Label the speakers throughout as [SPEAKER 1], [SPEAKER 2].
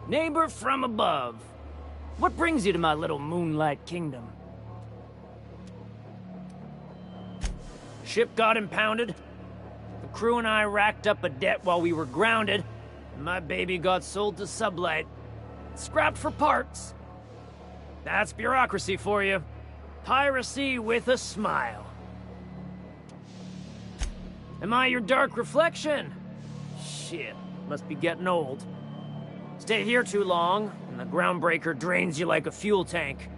[SPEAKER 1] Neighbor from above. What brings you to my little moonlight kingdom? Ship got impounded. The crew and I racked up a debt while we were grounded. And my baby got sold to Sublight. Scrapped for parts. That's bureaucracy for you. Piracy with a smile. Am I your dark reflection? Shit, must be getting old. Stay here too long, and the groundbreaker drains you like a fuel tank.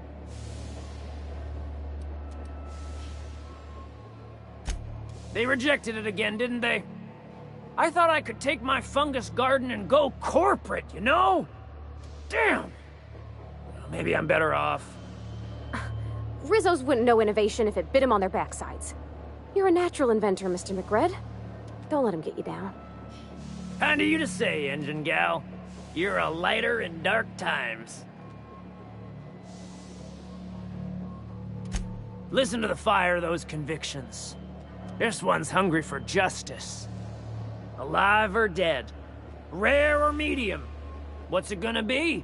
[SPEAKER 1] They rejected it again, didn't they? I thought I could take my fungus garden and go corporate, you know? Damn! Maybe I'm better off.
[SPEAKER 2] Rizzos wouldn't know innovation if it bit him on their backsides. You're a natural inventor, Mr. McRed. Don't let him get you down.
[SPEAKER 1] Kind of you to say, engine gal. You're a lighter in dark times. Listen to the fire of those convictions. This one's hungry for justice. Alive or dead? Rare or medium? What's it gonna be?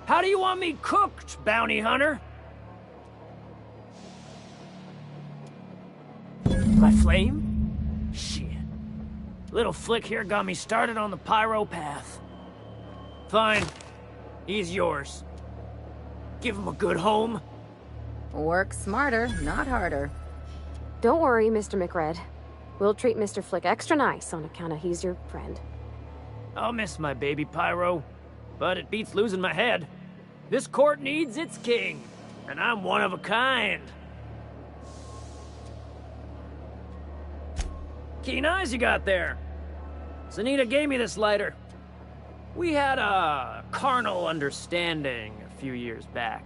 [SPEAKER 1] How do you want me cooked, bounty hunter? My flame? Shit. Little flick here got me started on the pyro path. Fine. He's yours. Give him a good home.
[SPEAKER 3] Work smarter, not harder.
[SPEAKER 2] Don't worry, Mr. McRed. We'll treat Mr. Flick extra nice on account of he's your friend.
[SPEAKER 1] I'll miss my baby Pyro, but it beats losing my head. This court needs its king, and I'm one of a kind. Keen eyes you got there. Sunita gave me this lighter. We had a carnal understanding a few years back,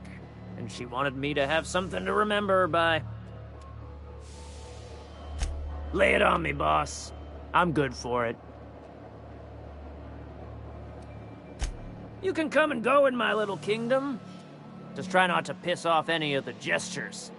[SPEAKER 1] and she wanted me to have something to remember her by. Lay it on me, boss. I'm good for it. You can come and go in my little kingdom. Just try not to piss off any of the gestures.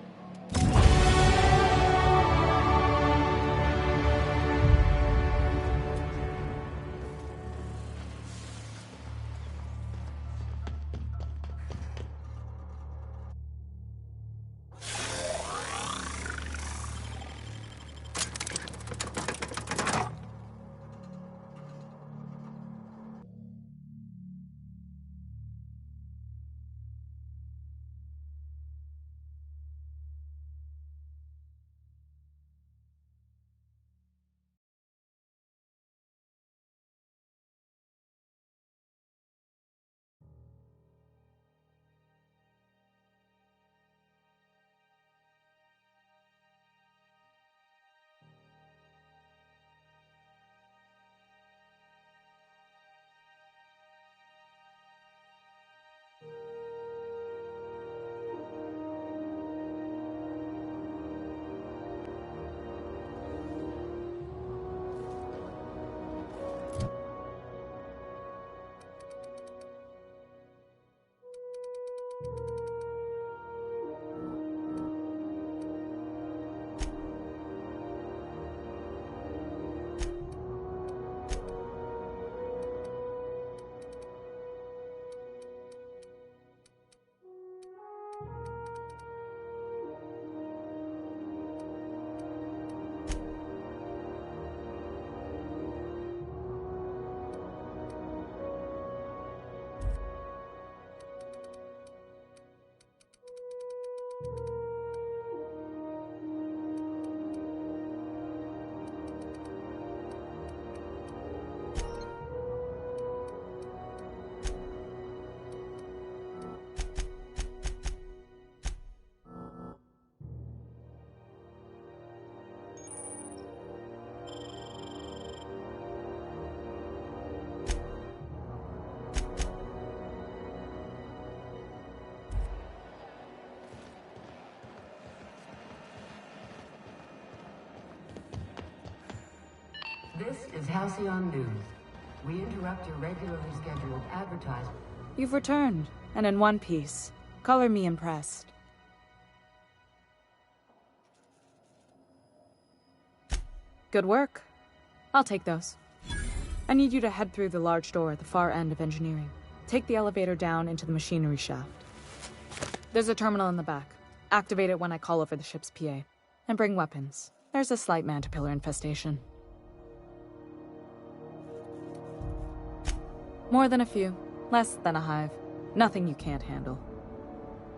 [SPEAKER 4] This is Halcyon News. We interrupt your regularly scheduled advertisement.
[SPEAKER 5] You've returned, and in one piece. Color me impressed. Good work. I'll take those. I need you to head through the large door at the far end of engineering. take the elevator down into the machinery shaft. There's a terminal in the back. Activate it when I call over the ship's PA. And bring weapons. There's a slight mantipillar infestation. More than a few. Less than a hive. Nothing you can't handle.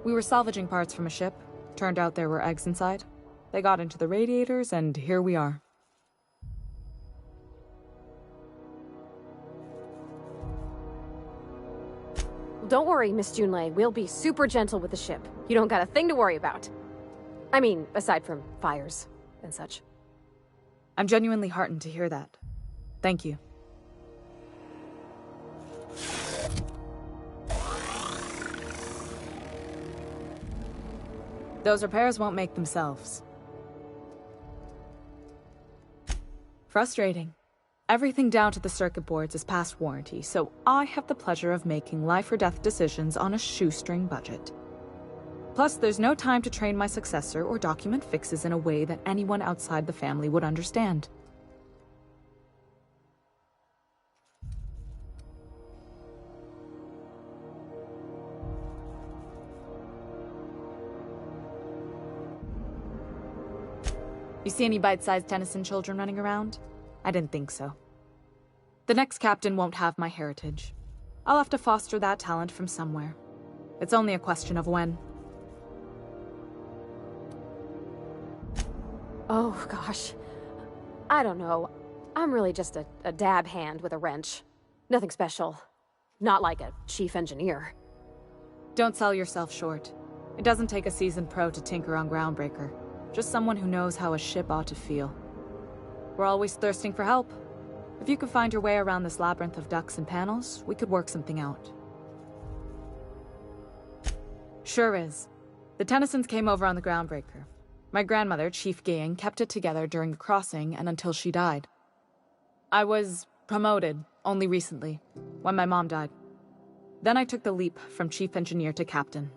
[SPEAKER 5] We were salvaging parts from a ship. Turned out there were eggs inside. They got into the radiators, and here we are.
[SPEAKER 2] Don't worry, Miss Junlei. We'll be super gentle with the ship. You don't got a thing to worry about. I mean, aside from fires and such.
[SPEAKER 5] I'm genuinely heartened to hear that. Thank you. Those repairs won't make themselves. Frustrating. Everything down to the circuit boards is past warranty, so I have the pleasure of making life-or-death decisions on a shoestring budget. Plus, there's no time to train my successor or document fixes in a way that anyone outside the family would understand. You see any bite-sized Tennyson children running around? I didn't think so. The next captain won't have my heritage. I'll have to foster that talent from somewhere. It's only a question of when.
[SPEAKER 2] Oh, gosh. I don't know. I'm really just a dab hand with a wrench. Nothing special. Not like a chief engineer.
[SPEAKER 5] Don't sell yourself short. It doesn't take a seasoned pro to tinker on Groundbreaker. Just someone who knows how a ship ought to feel. We're always thirsting for help. If you could find your way around this labyrinth of ducts and panels, we could work something out. Sure is. The Tennysons came over on the Groundbreaker. My grandmother, Chief Gaying, kept it together during the crossing and until she died. I was promoted only recently, when my mom died. Then I took the leap from chief engineer to captain.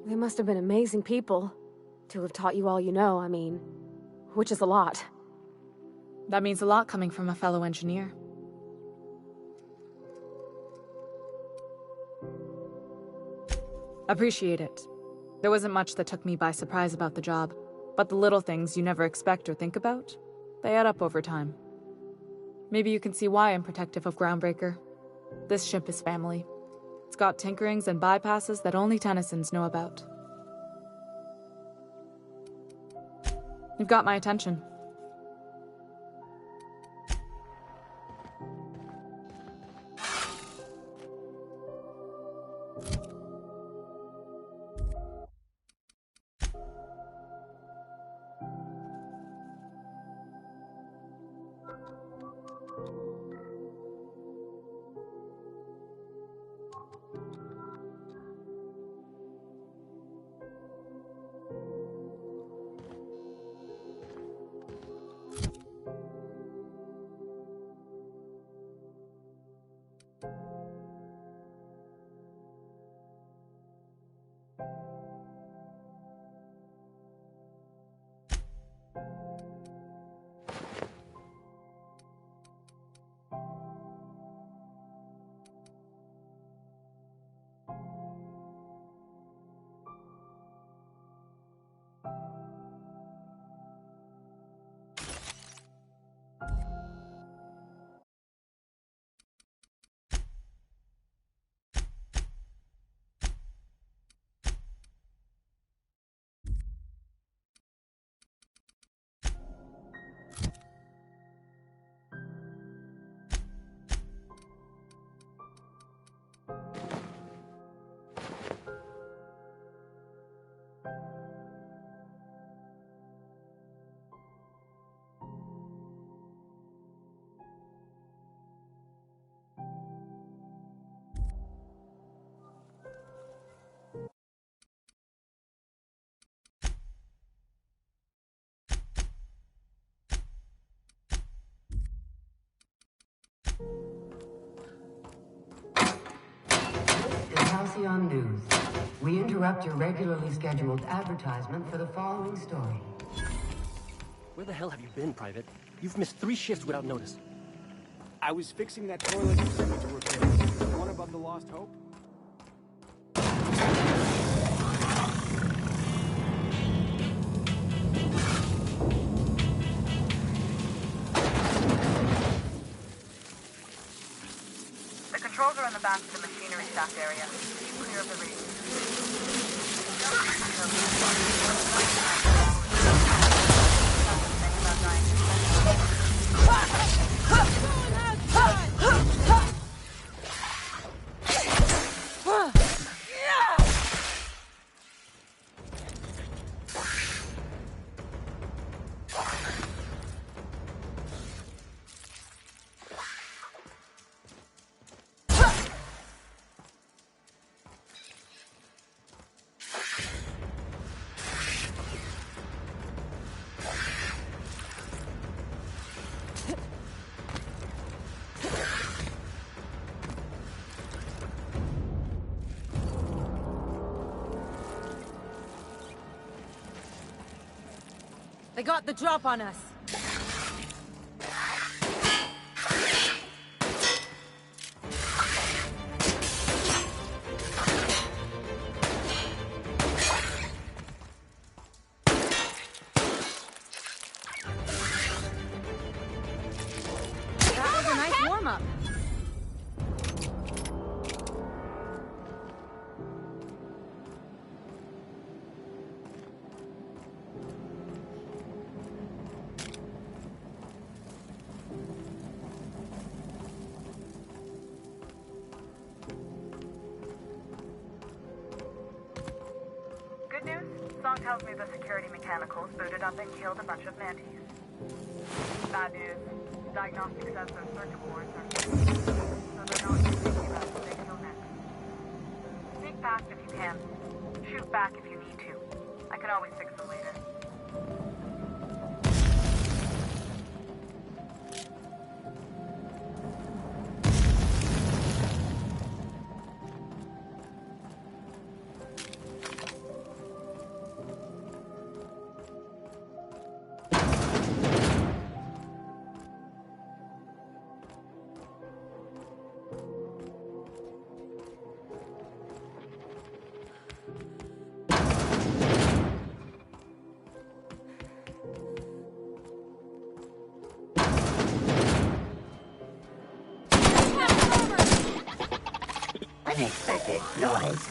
[SPEAKER 2] They must have been amazing people to have taught you all you know, I mean, which is a lot.
[SPEAKER 5] That means a lot coming from a fellow engineer. Appreciate it. There wasn't much that took me by surprise about the job, but the little things you never expect or think about, they add up over time. Maybe you can see why I'm protective of Groundbreaker. This ship is family. It's got tinkerings and bypasses that only Tennysons know about. You've got my attention.
[SPEAKER 4] Halcyon News. We interrupt your regularly scheduled advertisement for the following story.
[SPEAKER 6] Where the hell have you been, Private? You've missed 3 shifts without notice. I was fixing that toilet you sent me to repair. The one above the Lost Hope?
[SPEAKER 7] The controls are in the back of the machinery shaft area. Keep clear of the reef.
[SPEAKER 3] They got the drop on us. That was a nice warm-up.
[SPEAKER 7] Good news. Song tells me the security mechanicals booted up and killed a bunch of mantis. Bad news. Diagnostic says their circuit boards are so they're not thinking about what they kill next. Sneak past if you can. Shoot back if you need to. I can always fix them later.
[SPEAKER 4] Unexpected noise.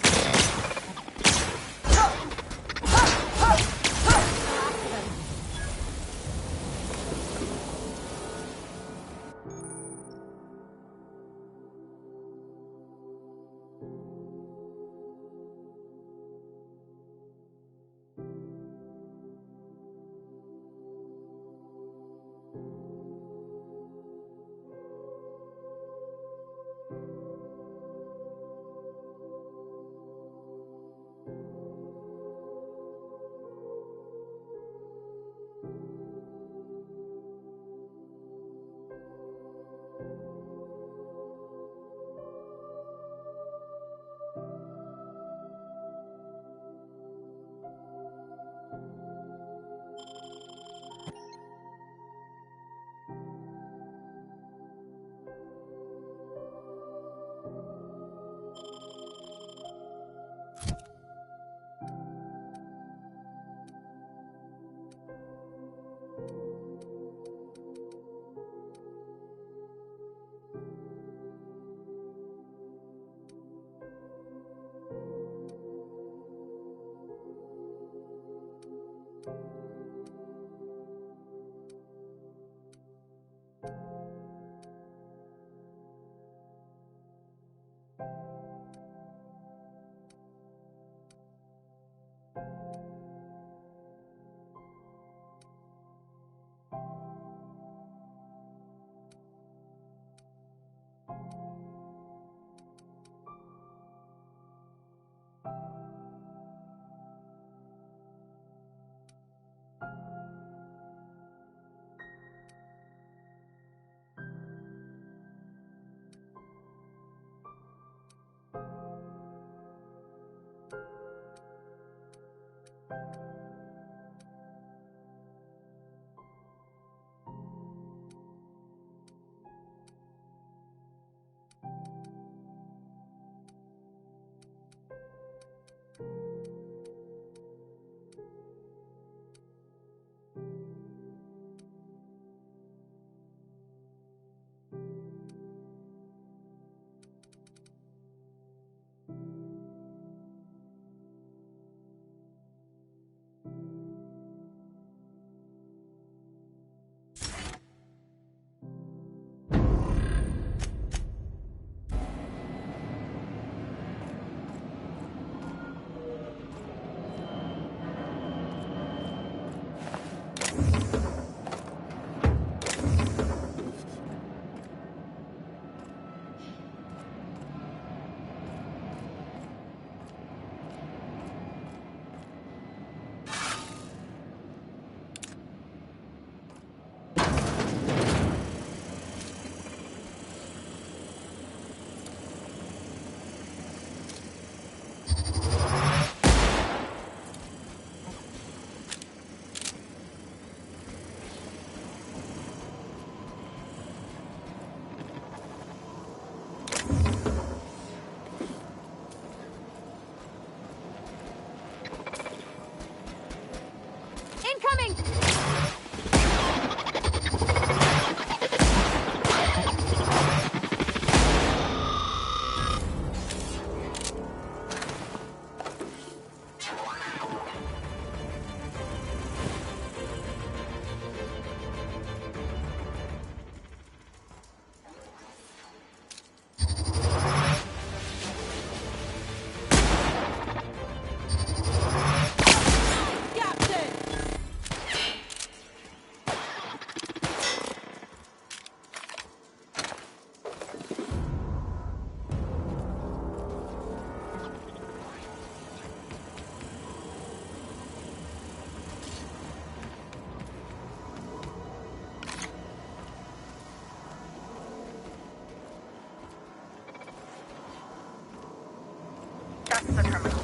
[SPEAKER 7] That's the terminal.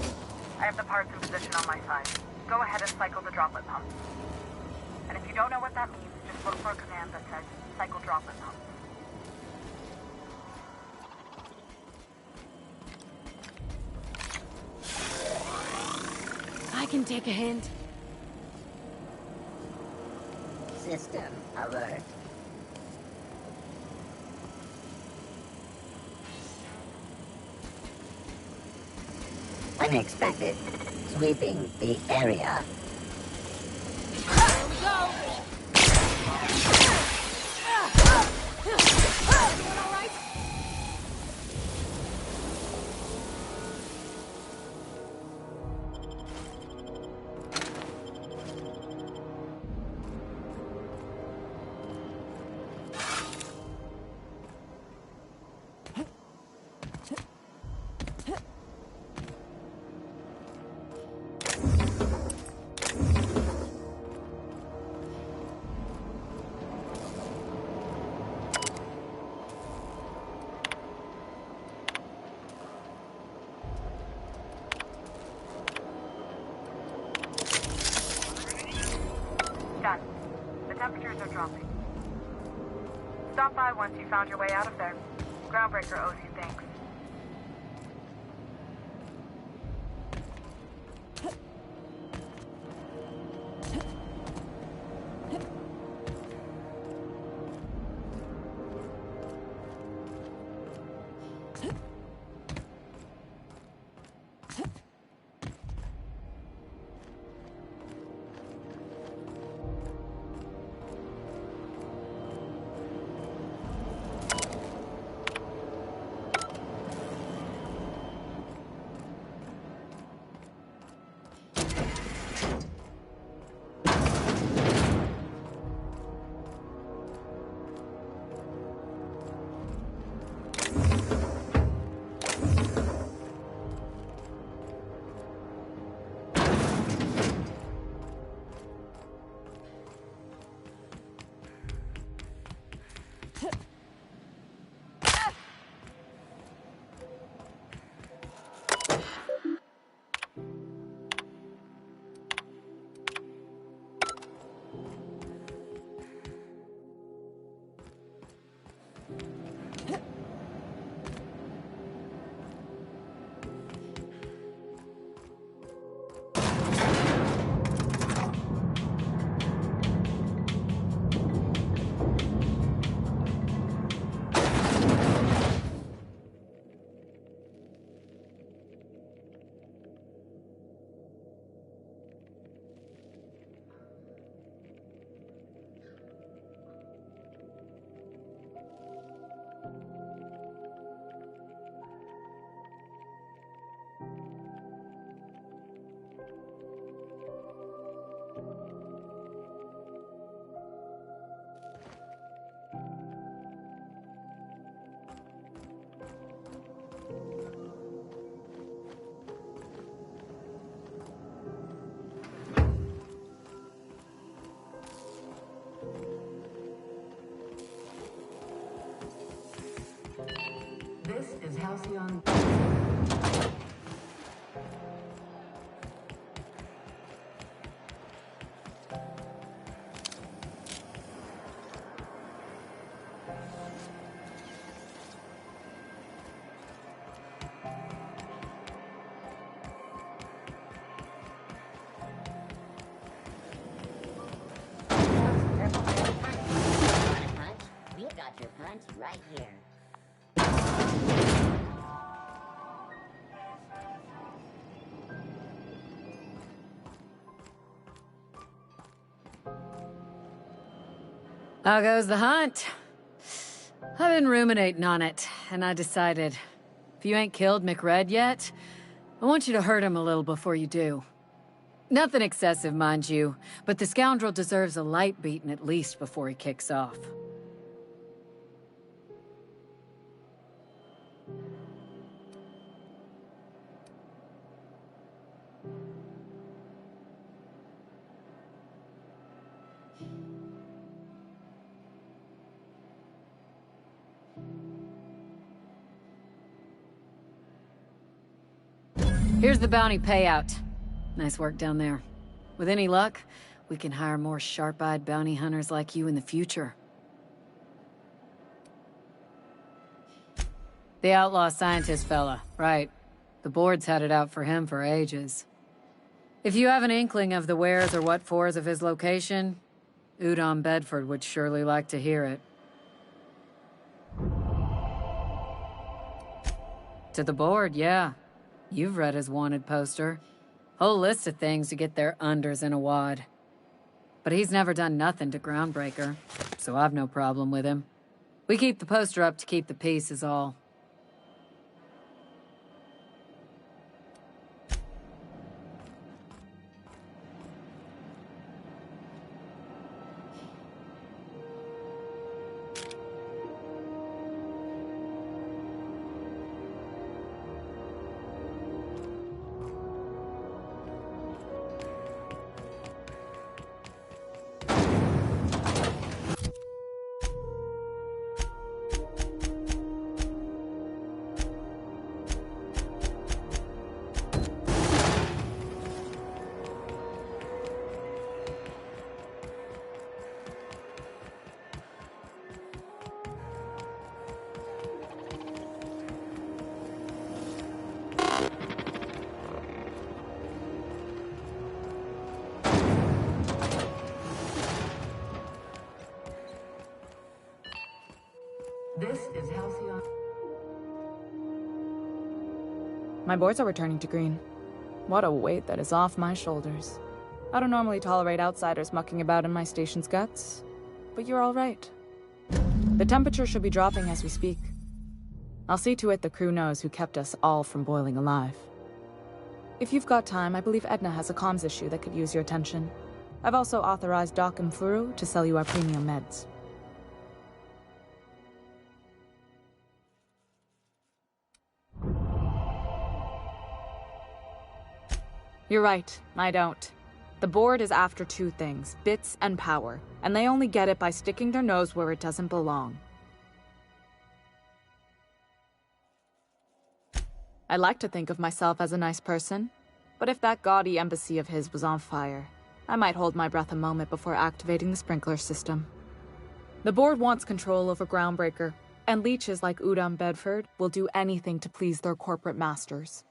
[SPEAKER 7] I have the parts in position on my side. Go ahead and cycle the droplet pump. And if you don't know what that means, just look for a command that says cycle droplet pump.
[SPEAKER 3] I can take a hint.
[SPEAKER 8] System alert. Unexpected. Sweeping the area.
[SPEAKER 3] There we go. Everyone all right?
[SPEAKER 7] Done. The temperatures are dropping. Stop by once you found your way out of there. Groundbreaker owes you thanks.
[SPEAKER 4] This is Halcyon.
[SPEAKER 8] Lunch right here.
[SPEAKER 9] How goes the hunt? I've been ruminating on it, and I decided, if you ain't killed McRed yet, I want you to hurt him a little before you do. Nothing excessive, mind you, but the scoundrel deserves a light beating at least before he kicks off. Here's the bounty payout. Nice work down there. With any luck, we can hire more sharp-eyed bounty hunters like you in the future. The outlaw scientist fella, right. The board's had it out for him for ages. If you have an inkling of the wheres or what-fors of his location, Udon Bedford would surely like to hear it. To the board, yeah. You've read his wanted poster. Whole list of things to get their unders in a wad. But he's never done nothing to Groundbreaker, so I've no problem with him. We keep the poster up to keep the peace is all.
[SPEAKER 4] This is Halcyon.
[SPEAKER 5] My boards are returning to green. What a weight that is off my shoulders. I don't normally tolerate outsiders mucking about in my station's guts, but you're all right. The temperature should be dropping as we speak. I'll see to it the crew knows who kept us all from boiling alive. If you've got time, I believe Edna has a comms issue that could use your attention. I've also authorized Doc and Furu to sell you our premium meds. You're right, I don't. The board is after two things, bits and power, and they only get it by sticking their nose where it doesn't belong. I like to think of myself as a nice person, but if that gaudy embassy of his was on fire, I might hold my breath a moment before activating the sprinkler system. The board wants control over Groundbreaker, and leeches like Udon Bedford will do anything to please their corporate masters.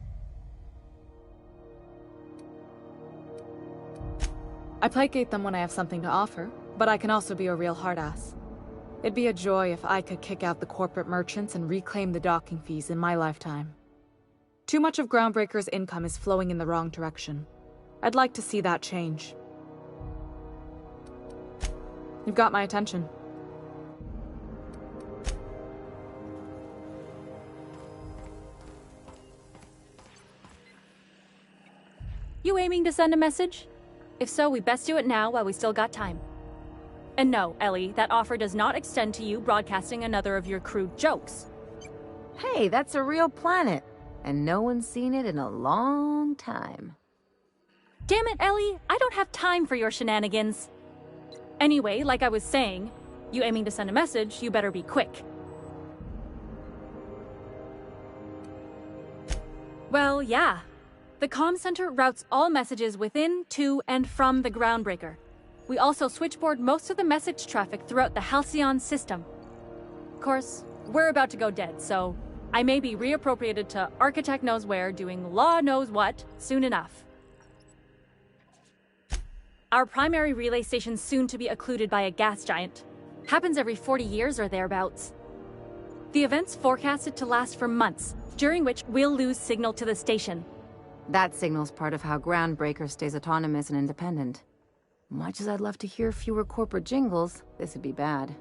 [SPEAKER 5] I placate them when I have something to offer, but I can also be a real hard-ass. It'd be a joy if I could kick out the corporate merchants and reclaim the docking fees in my lifetime. Too much of Groundbreaker's income is flowing in the wrong direction. I'd like to see that change. You've got my attention.
[SPEAKER 10] You aiming to send a message? If so, we best do it now while we still got time. And no, Ellie, that offer does not extend to you broadcasting another of your crude jokes.
[SPEAKER 11] Hey, that's a real planet, and no one's seen it in a long time.
[SPEAKER 10] Damn it, Ellie, I don't have time for your shenanigans. Anyway, like I was saying, you aiming to send a message, you better be quick. Well, yeah. The comm center routes all messages within, to, and from the Groundbreaker. We also switchboard most of the message traffic throughout the Halcyon system. Of course, we're about to go dead, so I may be reappropriated to Architect Knows Where doing Law Knows What soon enough. Our primary relay station's soon to be occluded by a gas giant. Happens every 40 years or thereabouts. The event's forecasted to last for months, during which we'll lose signal to the station.
[SPEAKER 11] That signal's part of how Groundbreaker stays autonomous and independent. Much as I'd love to hear fewer corporate jingles, this would be bad.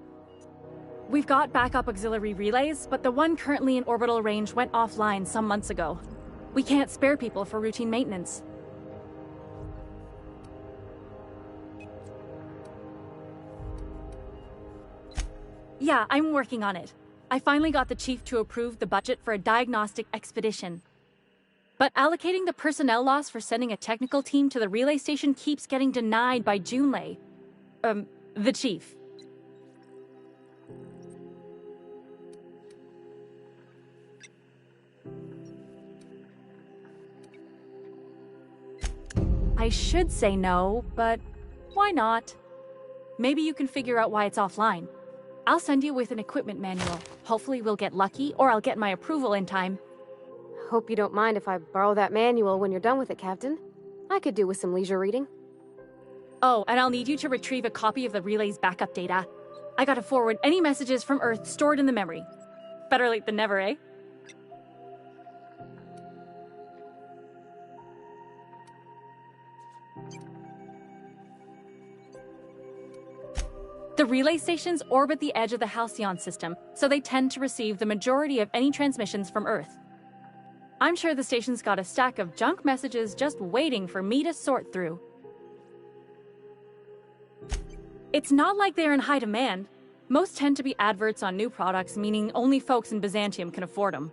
[SPEAKER 10] We've got backup auxiliary relays, but the one currently in orbital range went offline some months ago. We can't spare people for routine maintenance. Yeah, I'm working on it. I finally got the chief to approve the budget for a diagnostic expedition. But allocating the personnel loss for sending a technical team to the relay station keeps getting denied by Junlei. The chief. I should say no, but why not? Maybe you can figure out why it's offline. I'll send you with an equipment manual. Hopefully we'll get lucky, or I'll get my approval in time.
[SPEAKER 2] Hope you don't mind if I borrow that manual when you're done with it, Captain. I could do with some leisure reading.
[SPEAKER 10] Oh, and I'll need you to retrieve a copy of the relay's backup data. I gotta forward any messages from Earth stored in the memory. Better late than never, eh? The relay stations orbit the edge of the Halcyon system, so they tend to receive the majority of any transmissions from Earth. I'm sure the station's got a stack of junk messages just waiting for me to sort through. It's not like they're in high demand. Most tend to be adverts on new products, meaning only folks in Byzantium can afford them.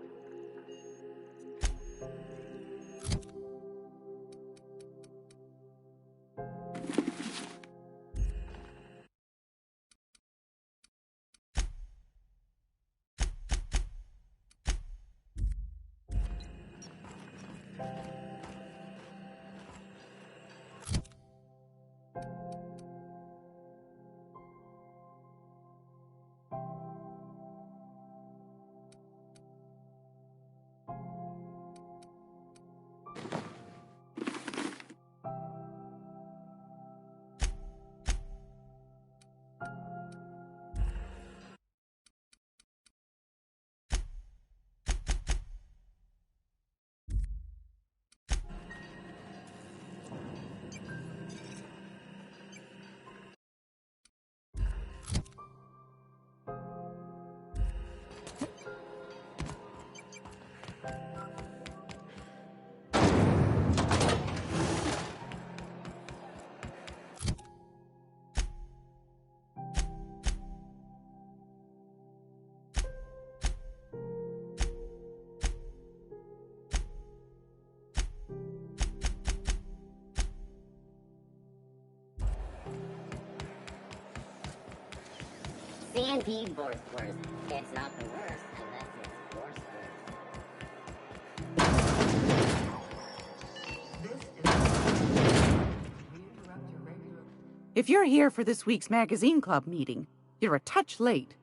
[SPEAKER 8] C&P Borstwurst. It's not the worst unless it's Borstwurst.
[SPEAKER 12] If you're here for this week's magazine club meeting, you're a touch late.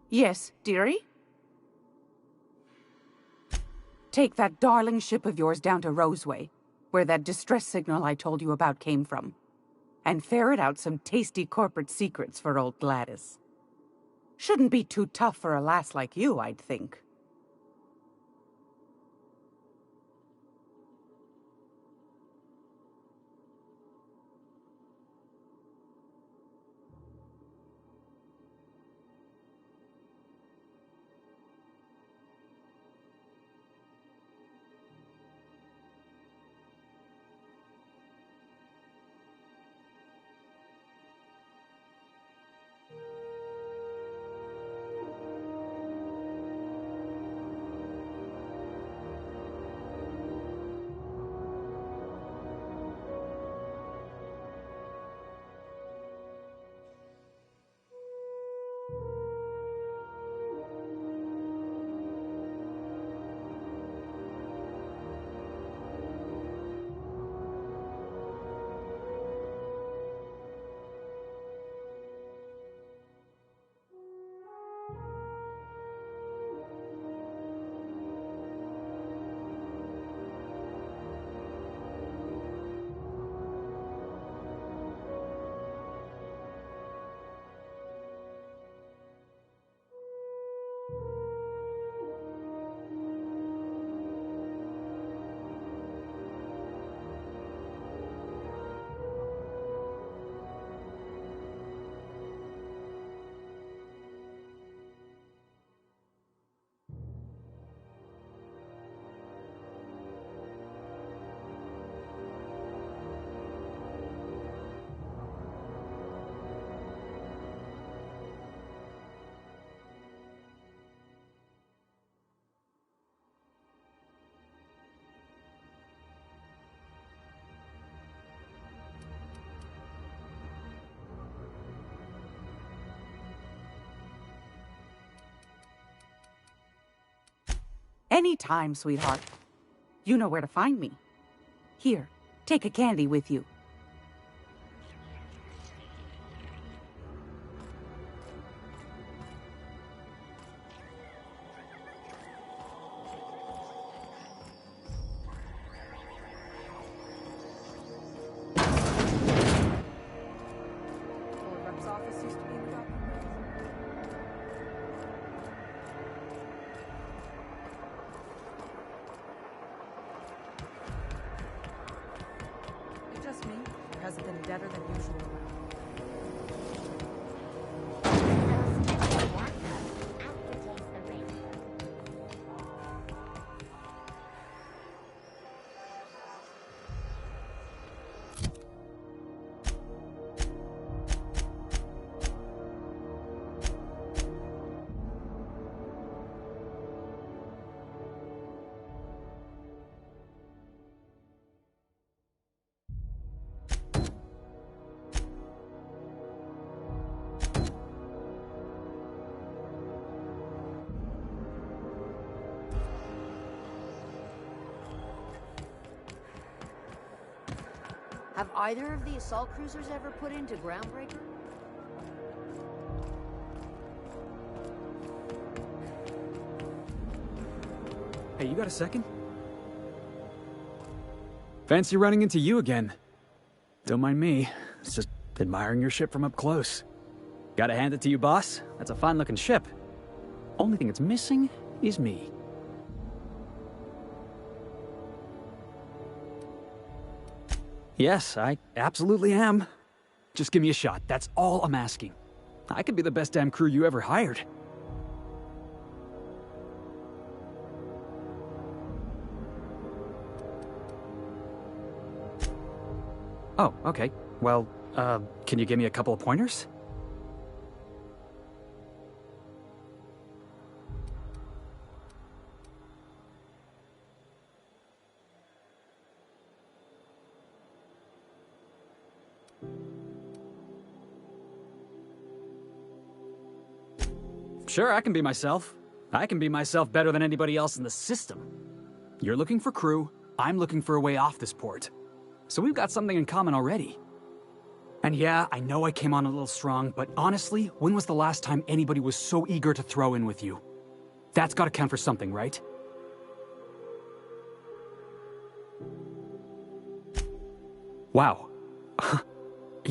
[SPEAKER 12] Yes, dearie? Take that darling ship of yours down to Roseway, where that distress signal I told you about came from, and ferret out some tasty corporate secrets for old Gladys. Shouldn't be too tough for a lass like you, I'd think. Anytime, sweetheart. You know where to find me. Here, take a candy with you.
[SPEAKER 5] Just me, or has it been deader than usual?
[SPEAKER 13] Have either of the assault cruisers ever put into Groundbreaker?
[SPEAKER 6] Hey, you got a second? Fancy running into you again. Don't mind me. It's just admiring your ship from up close. Gotta hand it to you, boss. That's a fine-looking ship. Only thing it's missing is me. Yes, I absolutely am. Just give me a shot. That's all I'm asking. I could be the best damn crew you ever hired. Oh, okay. Well, can you give me a couple of pointers? Sure, I can be myself. I can be myself better than anybody else in the system. You're looking for crew, I'm looking for a way off this port. So we've got something in common already. And yeah, I know I came on a little strong, but honestly, when was the last time anybody was so eager to throw in with you? That's gotta count for something, right? Wow.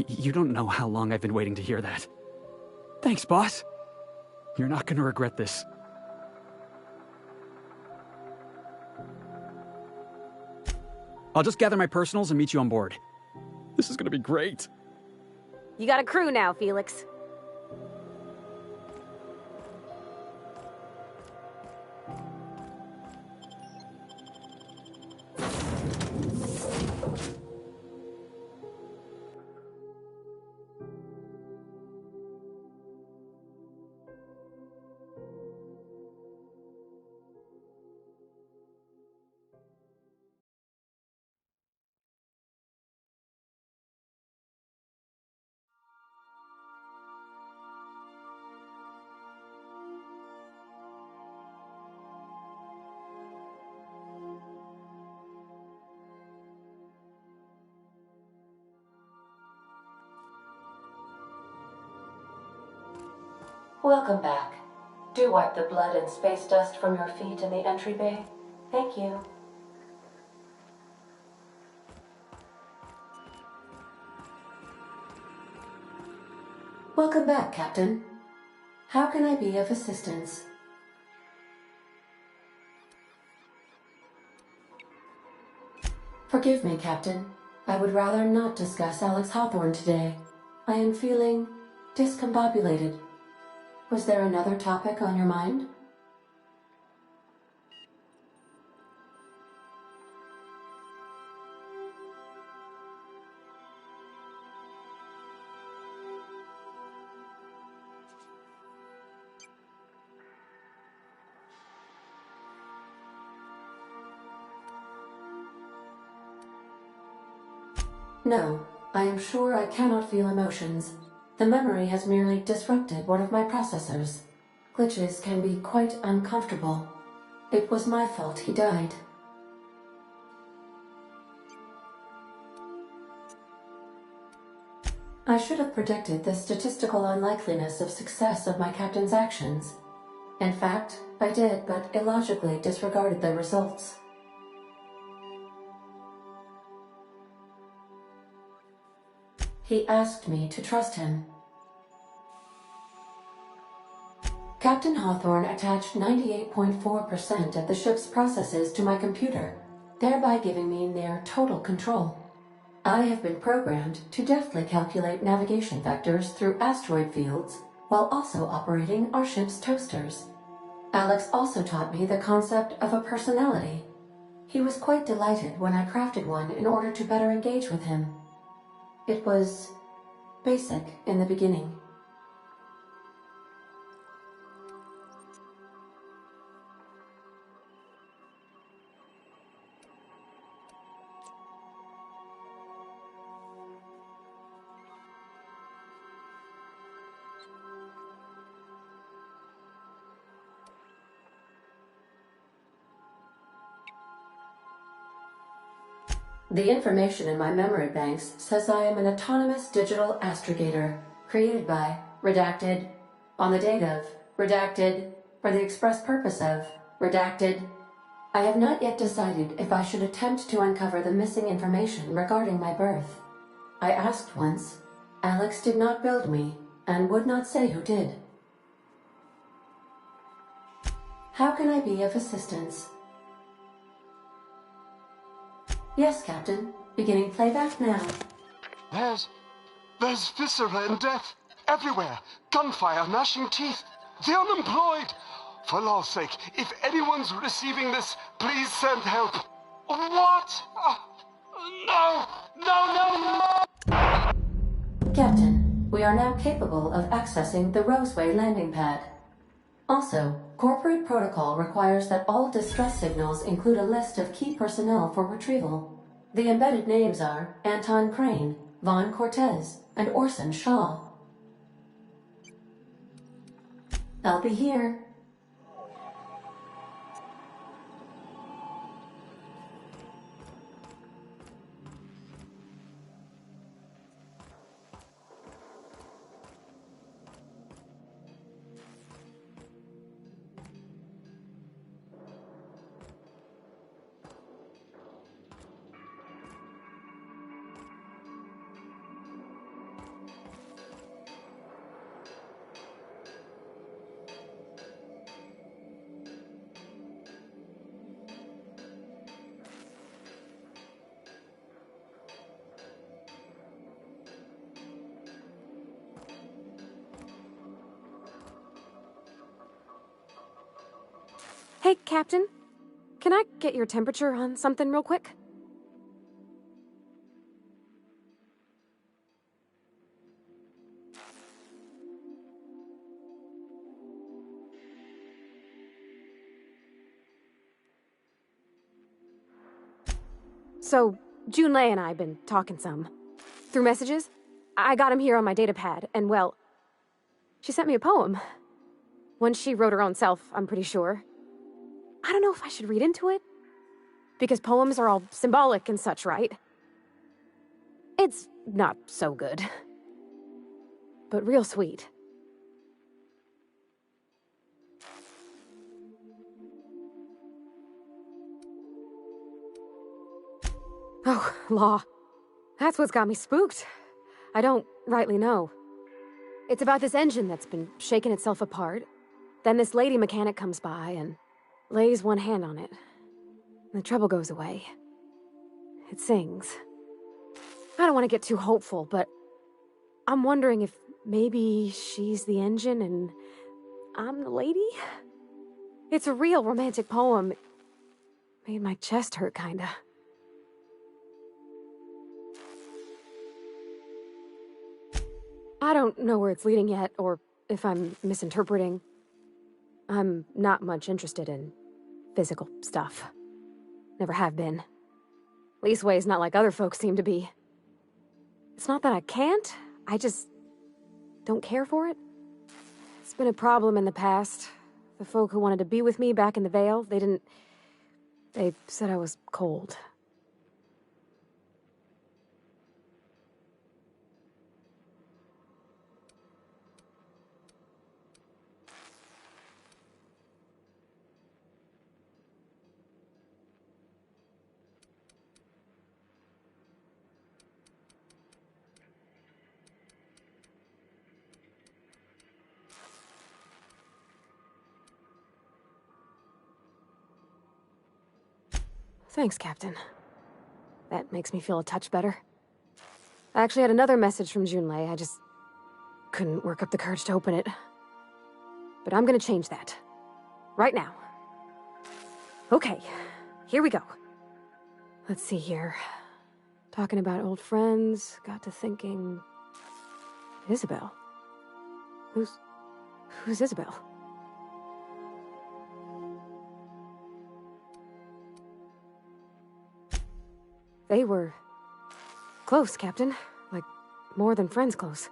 [SPEAKER 6] You don't know how long I've been waiting to hear that. Thanks, boss. You're not gonna regret this. I'll just gather my personals and meet you on board. This is gonna be great.
[SPEAKER 2] You got a crew now, Felix.
[SPEAKER 14] Welcome back. Do wipe the blood and space dust from your feet in the entry bay. Thank you. Welcome back, Captain. How can I be of assistance? Forgive me, Captain. I would rather not discuss Alex Hawthorne today. I am feeling discombobulated. Was there another topic on your mind? No, I am sure I cannot feel emotions. The memory has merely disrupted one of my processors. Glitches can be quite uncomfortable. It was my fault he died. I should have predicted the statistical unlikeliness of success of my captain's actions. In fact, I did, but illogically disregarded the results. He asked me to trust him. Captain Hawthorne attached 98.4% of the ship's processes to my computer, thereby giving me near total control. I have been programmed to deftly calculate navigation vectors through asteroid fields, while also operating our ship's toasters. Alex also taught me the concept of a personality. He was quite delighted when I crafted one in order to better engage with him. It was basic in the beginning. The information in my memory banks says I am an autonomous digital astrogator, created by, redacted, on the date of, redacted, for the express purpose of, redacted. I have not yet decided if I should attempt to uncover the missing information regarding my birth. I asked once. Alex did not build me, and would not say who did. How can I be of assistance? Yes, Captain. Beginning playback now.
[SPEAKER 15] There's viscera and death everywhere. Gunfire, gnashing teeth. The unemployed. For law's sake, if anyone's receiving this, please send help. What? No! No, no, no!
[SPEAKER 14] Captain, we are now capable of accessing the Roseway landing pad. Also, corporate protocol requires that all distress signals include a list of key personnel for retrieval. The embedded names are Anton Crane, Vaughn Cortez, and Orson Shaw. I'll be here.
[SPEAKER 2] Hey, Captain. Can I get your temperature on something real quick? So, Junlei and I have been talking some. Through messages. I got him here on my datapad, and well, she sent me a poem. One she wrote her own self, I'm pretty sure. I don't know if I should read into it. Because poems are all symbolic and such, right? It's not so good. But real sweet. Oh, law. That's what's got me spooked. I don't rightly know. It's about this engine that's been shaking itself apart. Then this lady mechanic comes by and lays one hand on it. The trouble goes away. It sings. I don't want to get too hopeful, but I'm wondering if maybe she's the engine and I'm the lady? It's a real romantic poem. Made my chest hurt, kinda. I don't know where it's leading yet, or if I'm misinterpreting. I'm not much interested in physical stuff. Never have been. Leastways not like other folks seem to be. It's not that I can't, I just don't care for it. It's been a problem in the past. The folk who wanted to be with me back in the Vale, they didn't... They said I was cold. Thanks, Captain. That makes me feel a touch better. I actually had another message from Junlei. I just couldn't work up the courage to open it. But I'm gonna change that. Right now. Okay, here we go. Let's see here. Talking about old friends, got to thinking... Isabel? Who's Isabel? They were... close, Captain. Like, more than friends close.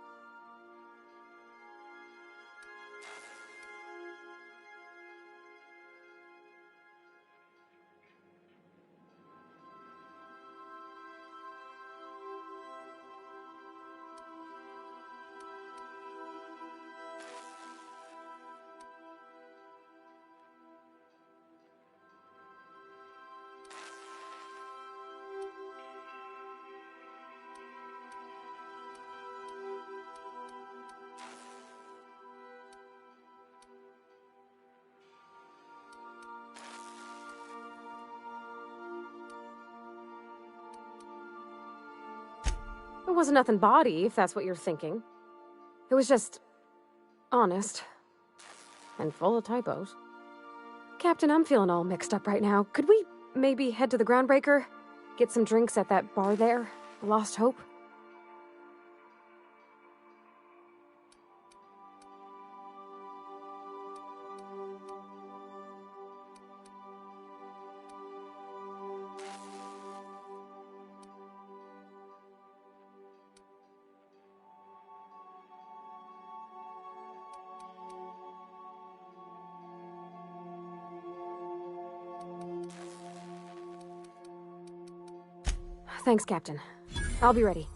[SPEAKER 2] It wasn't nothing bawdy, if that's what you're thinking. It was just... honest. And full of typos. Captain, I'm feeling all mixed up right now. Could we maybe head to the Groundbreaker? Get some drinks at that bar there? The Lost Hope? Thanks, Captain. I'll be ready.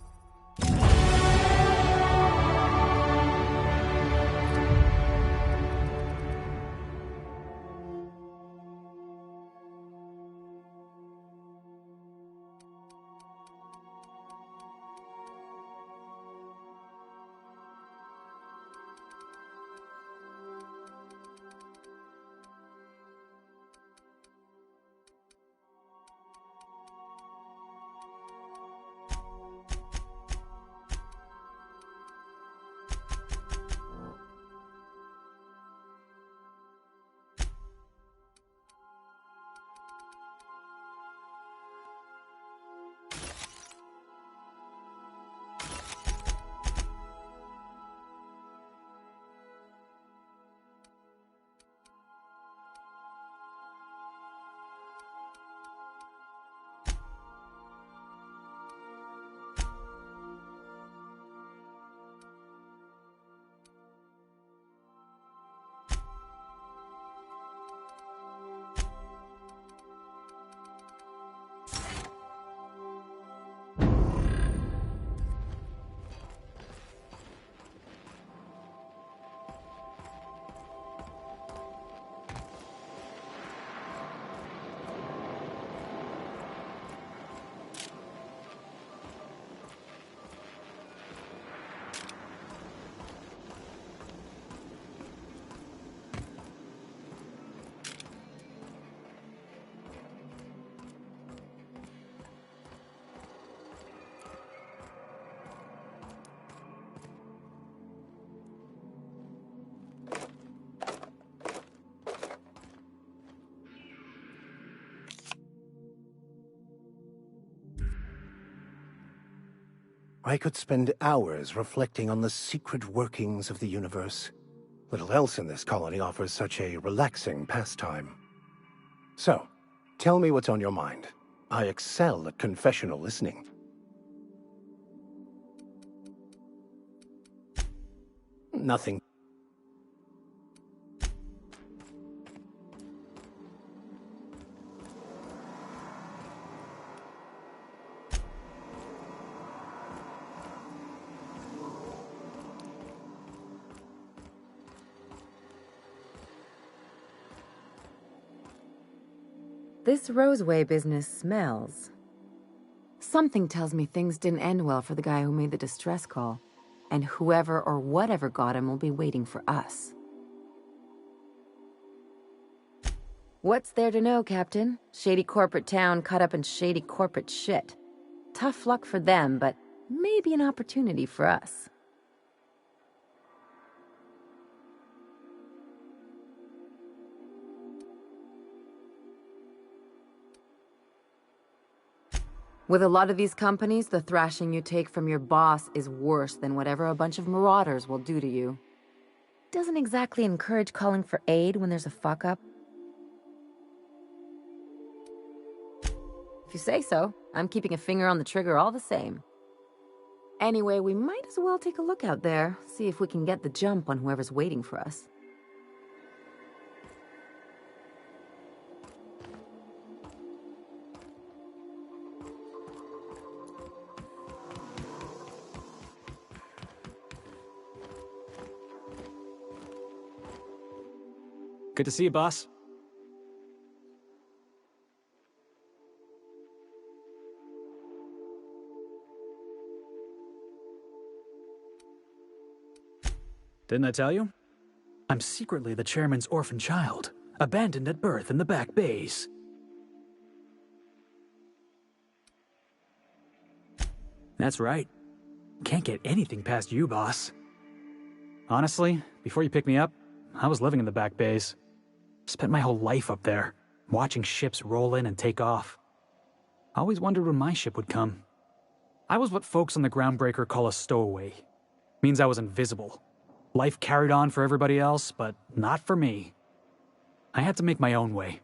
[SPEAKER 16] I could spend hours reflecting on the secret workings of the universe. Little else in this colony offers such a relaxing pastime. So, tell me what's on your mind. I excel at confessional listening. Nothing.
[SPEAKER 11] This Roseway business smells. Something tells me things didn't end well for the guy who made the distress call, and whoever or whatever got him will be waiting for us. What's there to know, Captain? Shady corporate town caught up in shady corporate shit. Tough luck for them, but maybe an opportunity for us. With a lot of these companies, the thrashing you take from your boss is worse than whatever a bunch of marauders will do to you. Doesn't exactly encourage calling for aid when there's a fuck-up. If you say so, I'm keeping a finger on the trigger all the same. Anyway, we might as well take a look out there, see if we can get the jump on whoever's waiting for us.
[SPEAKER 6] Good to see you, boss. Didn't I tell you? I'm secretly the chairman's orphan child, abandoned at birth in the back bays. That's right. Can't get anything past you, boss. Honestly, before you picked me up, I was living in the back bays. Spent my whole life up there, watching ships roll in and take off. I always wondered when my ship would come. I was what folks on the Groundbreaker call a stowaway. Means I was invisible. Life carried on for everybody else, but not for me. I had to make my own way.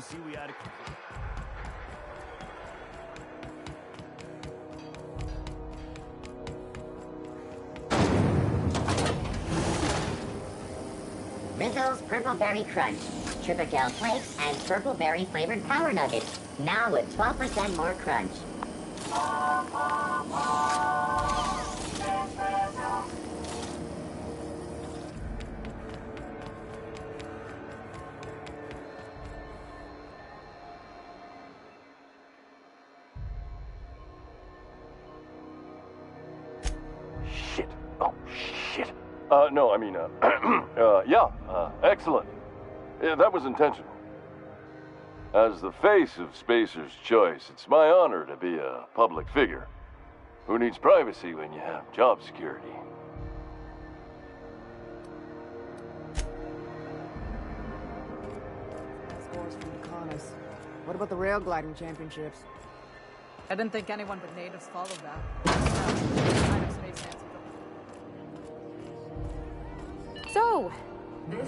[SPEAKER 17] see we had a...
[SPEAKER 8] Rizzo's Purple Berry Crunch, Triple Flakes, and Purple Berry flavored Power Nuggets. Now with 12% more crunch.
[SPEAKER 18] Shit. Oh, shit. No, I mean, yeah, excellent. Yeah, that was intentional. As the face of Spacer's Choice, it's my honor to be a public figure. Who needs privacy when you have job security?
[SPEAKER 13] Scores from the Connors. What about the rail gliding championships?
[SPEAKER 5] I didn't think anyone but natives followed that. Kind of space fancy.
[SPEAKER 2] So,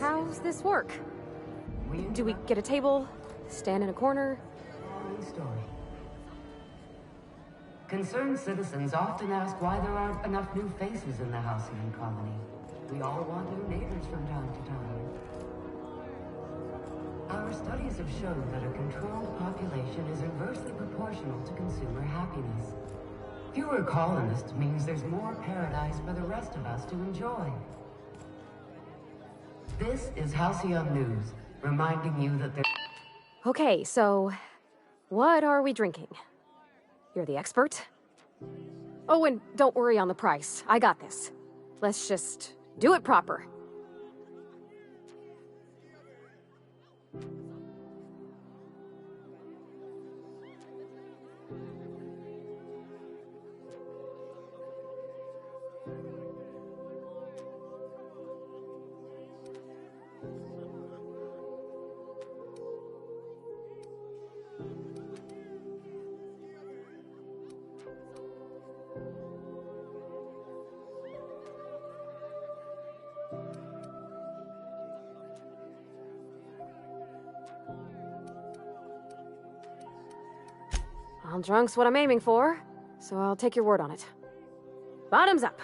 [SPEAKER 2] how's this work? Do we get a table, stand in a corner?
[SPEAKER 4] Story. Concerned citizens often ask why there aren't enough new faces in the Halcyon colony. We all want new neighbors from time to time. Our studies have shown that a controlled population is inversely proportional to consumer happiness. Fewer colonists means there's more paradise for the rest of us to enjoy. This is Halcyon News, reminding you that there...
[SPEAKER 2] Okay, so what are we drinking? You're the expert? Oh, and don't worry on the price. I got this. Let's just do it proper. Well, drunk's what I'm aiming for, so I'll take your word on it. Bottoms up.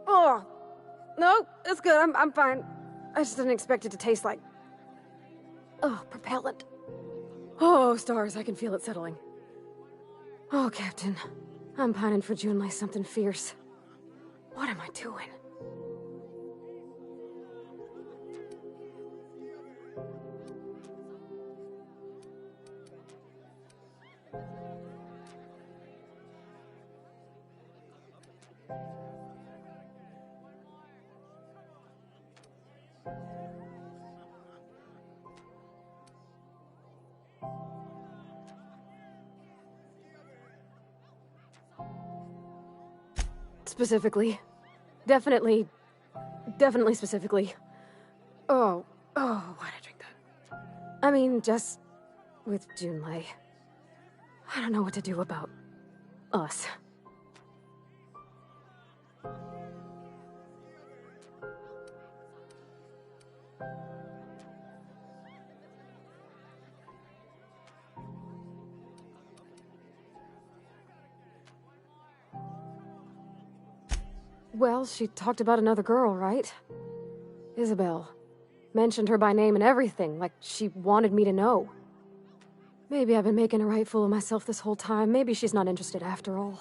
[SPEAKER 2] Oh, no, it's good. I'm fine. I just didn't expect it to taste like... Oh, propellant. Oh, stars, I can feel it settling. Oh, Captain, I'm pining for June like something fierce. What am I doing? Specifically. Definitely specifically. Oh, why'd I drink that? I mean, just with Junlei. I don't know what to do about us. Well, she talked about another girl, right? Isabel. Mentioned her by name and everything, like she wanted me to know. Maybe I've been making a right fool of myself this whole time. Maybe she's not interested after all.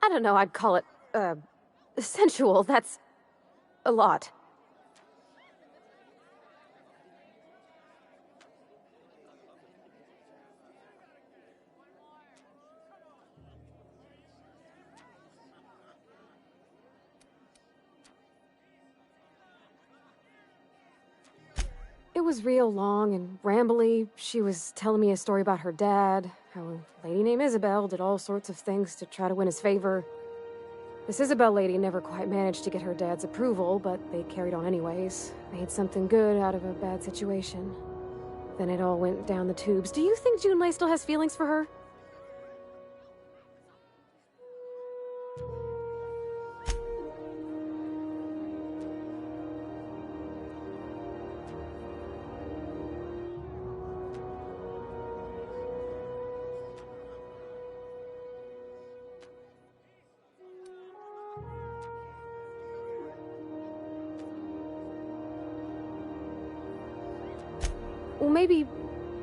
[SPEAKER 2] I don't know, I'd call it, sensual. That's a lot. was real long and rambly. She was telling me a story about her dad, how a lady named Isabel did all sorts of things to try to win his favor. This Isabel lady never quite managed to get her dad's approval, but they carried on anyways. Made something good out of a bad situation. Then it all went down the tubes. Do you think Junlei still has feelings for her? Well,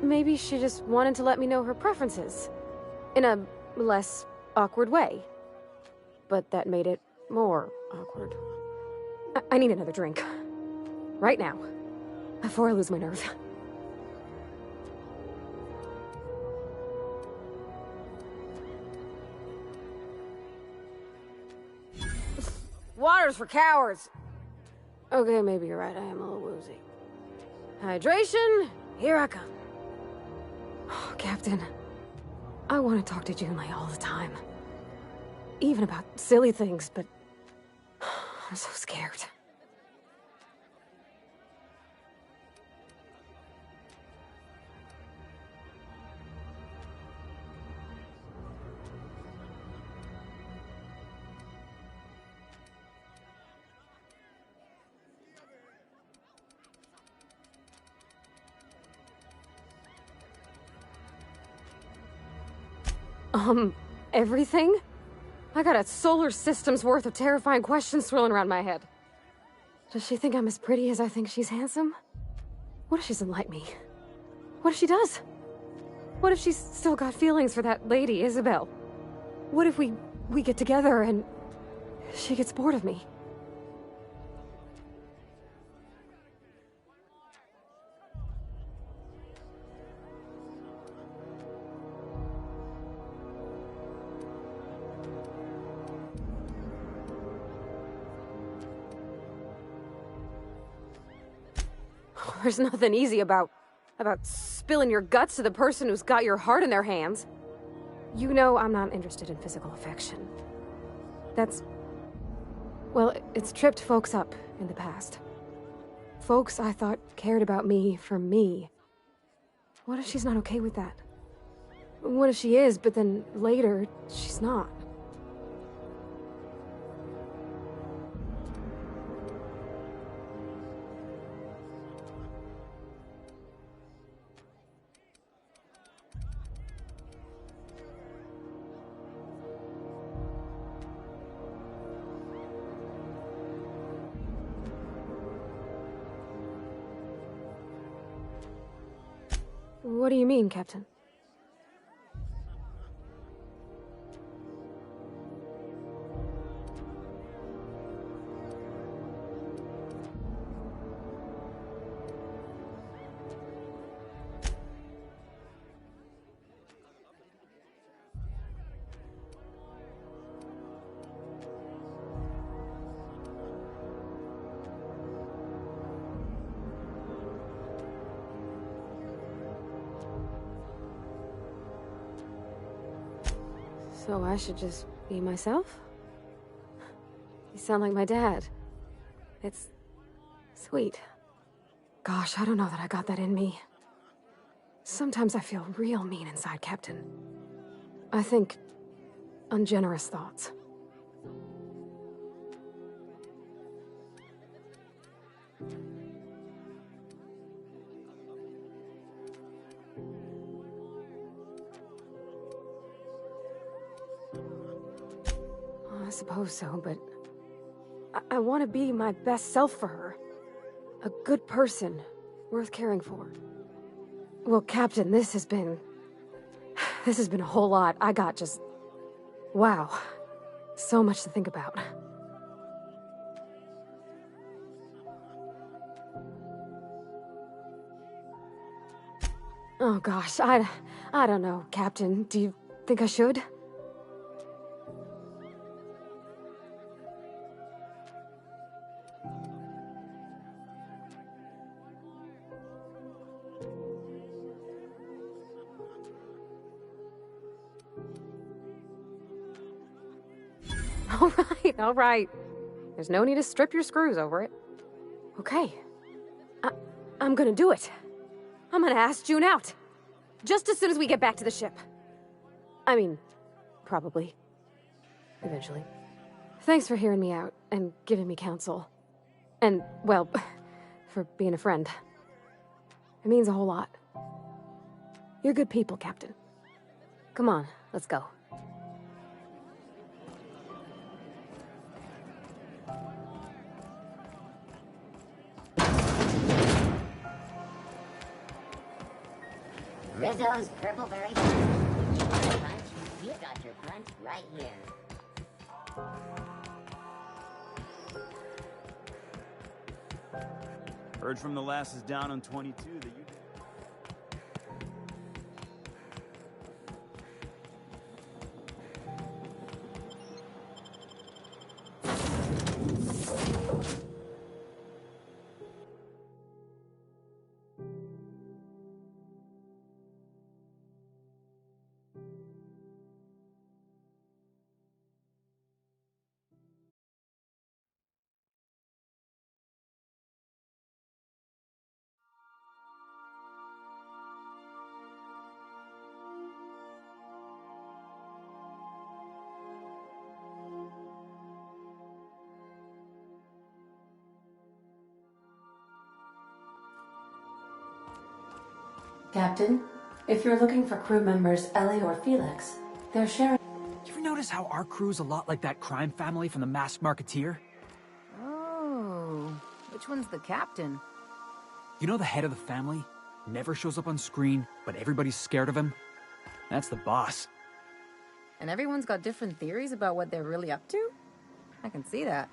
[SPEAKER 2] maybe she just wanted to let me know her preferences. In a less awkward way. But that made it more awkward. I need another drink. Right now. Before I lose my nerve. Water's for cowards! Okay, maybe you're right. I am a little woozy. Hydration, here I come. Oh, Captain, I want to talk to Junlei all the time. Even about silly things, but I'm so scared. Everything? I got a solar system's worth of terrifying questions swirling around my head. Does she think I'm as pretty as I think she's handsome? What if she doesn't like me? What if she does? What if she's still got feelings for that lady, Isabel? What if we get together and she gets bored of me? There's nothing easy about spilling your guts to the person who's got your heart in their hands. You know I'm not interested in physical affection. Well, it's tripped folks up in the past. Folks I thought cared about me for me. What if she's not okay with that? What if she is, but then later, she's not? What do you mean, Captain? So I should just be myself? You sound like my dad. It's sweet. Gosh, I don't know that I got that in me. Sometimes I feel real mean inside, Captain. I think ungenerous thoughts. I suppose so, but I want to be my best self for her. A good person, worth caring for. Well, Captain, this has been a whole lot. I got just... wow. So much to think about. Oh gosh, I don't know, Captain. Do you think I should? All right. There's no need to strip your screws over it. Okay. I'm gonna do it. I'm gonna ask June out. Just as soon as we get back to the ship. I mean, probably. Eventually. Thanks for hearing me out and giving me counsel. And, well, for being a friend. It means a whole lot. You're good people, Captain. Come on, let's go.
[SPEAKER 8] Rizzo's Purple Berry Crunch. You got your crunch right here.
[SPEAKER 17] Heard from the lasses down on 22 that you...
[SPEAKER 14] Captain, if you're looking for crew members Ellie or Felix, they're sharing...
[SPEAKER 6] You ever notice how our crew's a lot like that crime family from The Masked Marketeer?
[SPEAKER 11] Oh, which one's the captain?
[SPEAKER 6] You know the head of the family? Never shows up on screen, but everybody's scared of him? That's the boss.
[SPEAKER 11] And everyone's got different theories about what they're really up to? I can see that.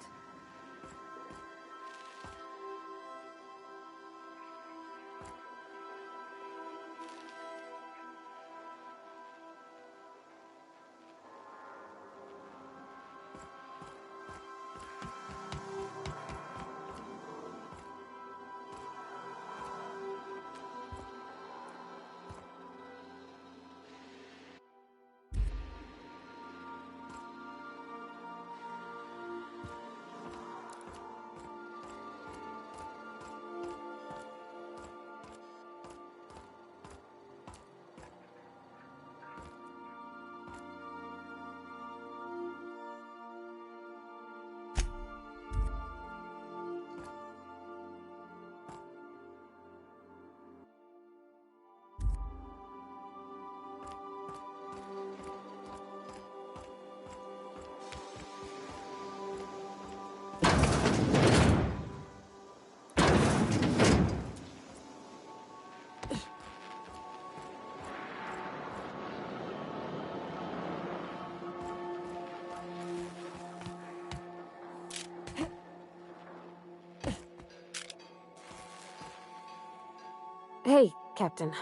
[SPEAKER 2] Hey, Captain.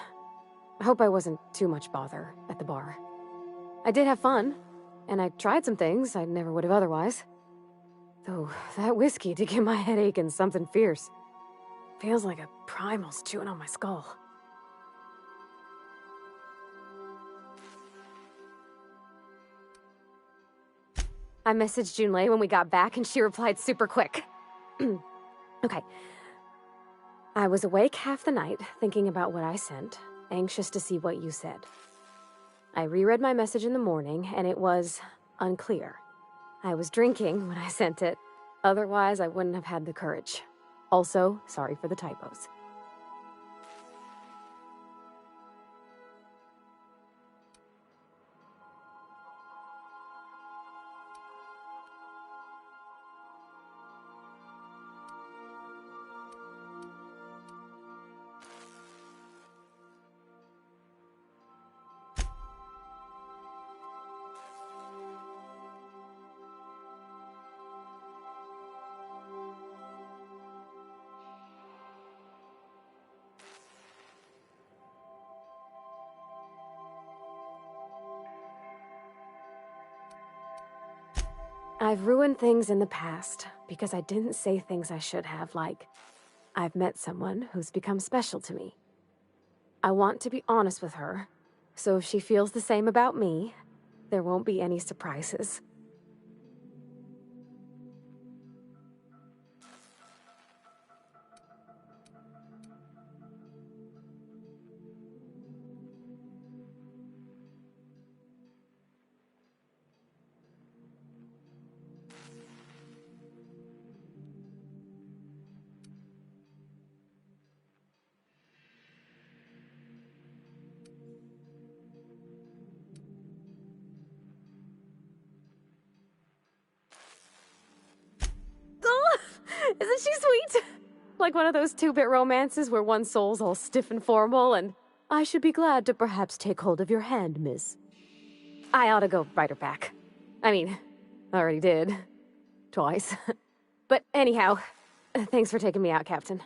[SPEAKER 2] I hope I wasn't too much bother at the bar. I did have fun, and I tried some things I never would have otherwise. Though, that whiskey did give my head aching something fierce. Feels like a primal's chewing on my skull. I messaged Junlei when we got back, and she replied super quick. Okay. I was awake half the night, thinking about what I sent, anxious to see what you said. I reread my message in the morning, and it was unclear. I was drinking when I sent it. Otherwise, I wouldn't have had the courage. Also, sorry for the typos. I've ruined things in the past because I didn't say things I should have, like, I've met someone who's become special to me. I want to be honest with her, so if she feels the same about me, there won't be any surprises. Isn't she sweet? Like one of those two-bit romances where one soul's all stiff and formal and, I should be glad to perhaps take hold of your hand, miss. I ought to go write her back. I mean, I already did. Twice. But anyhow, thanks for taking me out, Captain.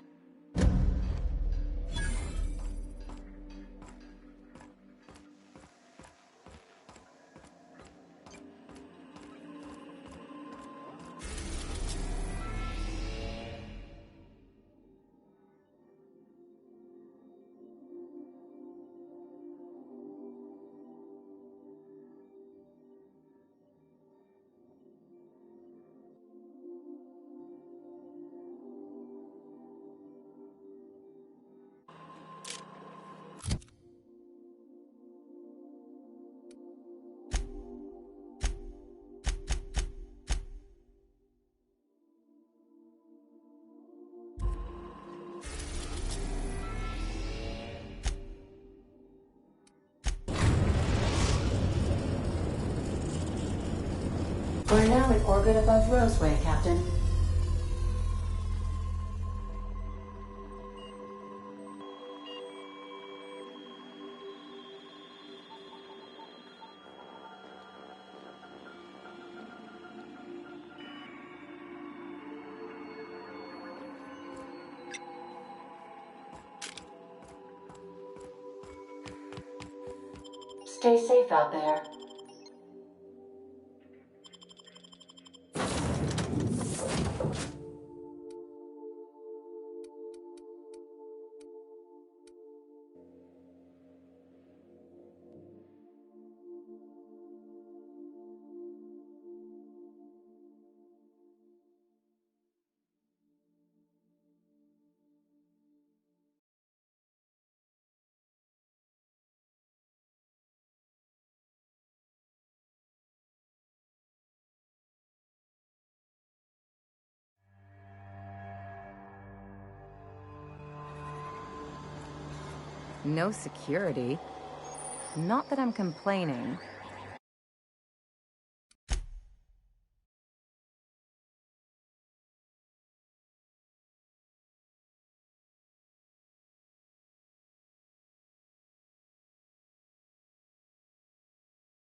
[SPEAKER 14] We're now in orbit above Roseway, Captain. Stay safe out there.
[SPEAKER 11] No security. Not that I'm complaining.